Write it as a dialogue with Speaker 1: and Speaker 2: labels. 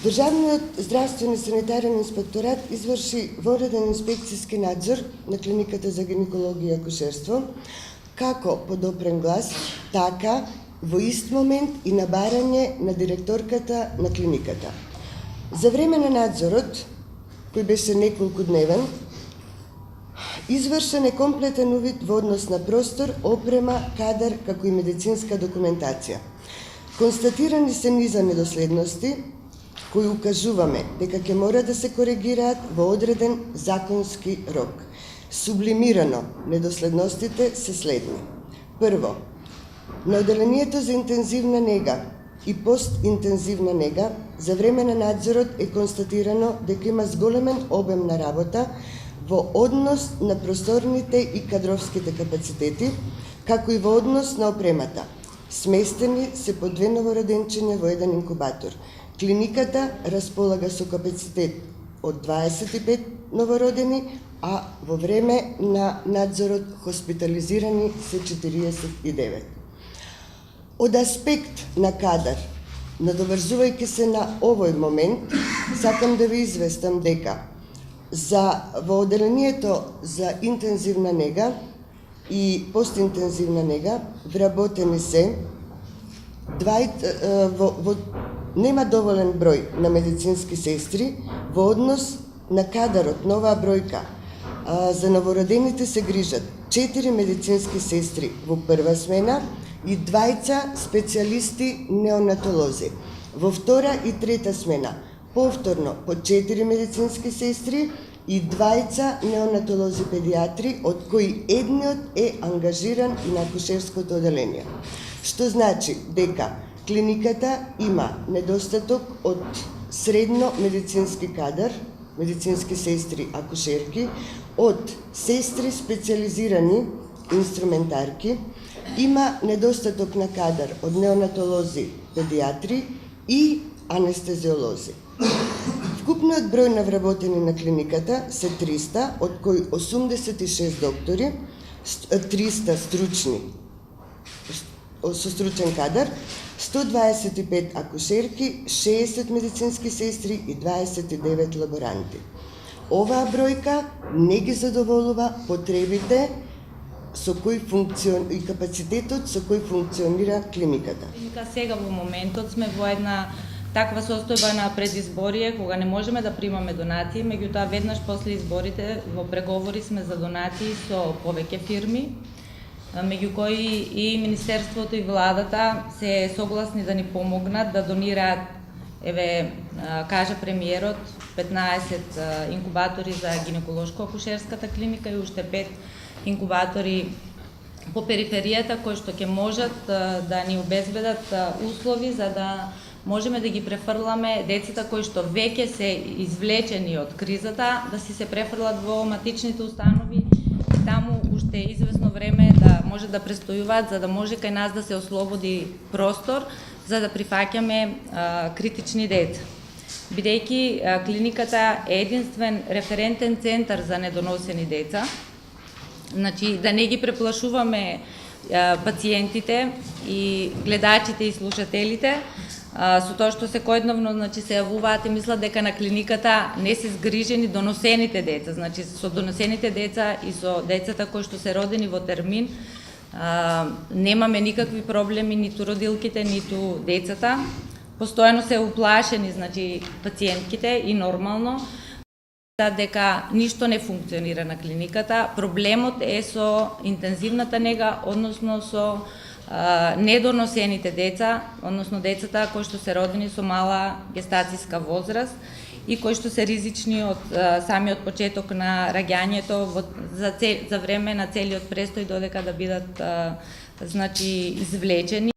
Speaker 1: Државниот здравствен и санитарен инспекторат изврши вореден инспекцијски надзор на клиниката за гинекологија и акушерство, како подопрен глас, така во ист момент и на барање на директорката на клиниката. За време на надзорот, кој беше неколку дневен, извршен е комплетен увид во однос на простор, опрема, кадар, како и медицинска документација. Констатирани се низа недоследности, кои укажуваме дека ќе мора да се коригираат во одреден законски рок. Сублимирано, недоследностите се следни. Прво, на оделението за интензивна нега и постинтензивна нега за време на надзорот е констатирано дека има зголемен обем на работа во однос на просторните и кадровските капацитети, како и во однос на опремата. Сместени се по 2 новороденчиња во еден инкубатор. Клиниката располага со капацитет од 25 новородени, а во време на надзорот хоспитализирани се 49. Од аспект на кадар, надоврзувајќи се на овој момент, сакам да ви известам дека во оделението за интензивна нега и постинтензивна нега вработени се нема доволен број на медицински сестри во однос на кадарот. На оваа бројка за новородените се грижат 4 медицински сестри во прва смена и 2 специјалисти неонатолози. Во втора и трета смена повторно по 4 медицински сестри и 2 неонатолози педиатри, од кои едниот е ангажиран и на акушерското оделение. Што значи дека клиниката има недостаток од средно медицински кадар, медицински сестри, акушерки, од сестри специализирани инструментарки, има недостаток на кадар од неонатолози, педиатри и анестезиолози. Вкупниот број на вработени на клиниката се 300, од кои 86 доктори, 300 стручни со стручен кадар, 125 акушерки, 60 медицински сестри и 29 лаборанти. Оваа бројка не ги задоволува потребите и капацитетот со кој функционира клиниката.
Speaker 2: Сега во моментот сме во една таква состојба на предизборие, кога не можеме да примаме донации, меѓутоа веднаш после изборите во преговори сме за донации со повеќе фирми, меѓу кои и Министерството и владата се согласни да ни помогнат да донираат, кажа премиерот, 15 инкубатори за гинеколошко-акушерската клиника и уште 5 инкубатори по периферијата кои што ќе можат да ни обезбедат услови за да можеме да ги префрламе децата кои што веќе се извлечени од кризата, да си се префрлат во матичните установи и таму уште известно време да може да престојуваат, за да може кај нас да се ослободи простор за да прифаќаме критични деца. Бидејќи клиниката е единствен референтен центар за недоносени деца, значи да не ги преплашуваме пациентите и гледачите и слушателите со тоа што секојдневно се јавуваат и мислат дека на клиниката не се згрижени доносените деца. Значи со доносените деца и со децата кои што се родени во термин немаме никакви проблеми, ниту родилките, ниту децата. Постојано се уплашени, значи пациентките и нормално дека ништо не функционира на клиниката. Проблемот е со интензивната нега, односно со недоносените деца, односно децата кои што се родени со мала гестацијска возраст и кои што се ризични од самиот почеток на раѓањето за време на целиот престој додека да бидат извлечени.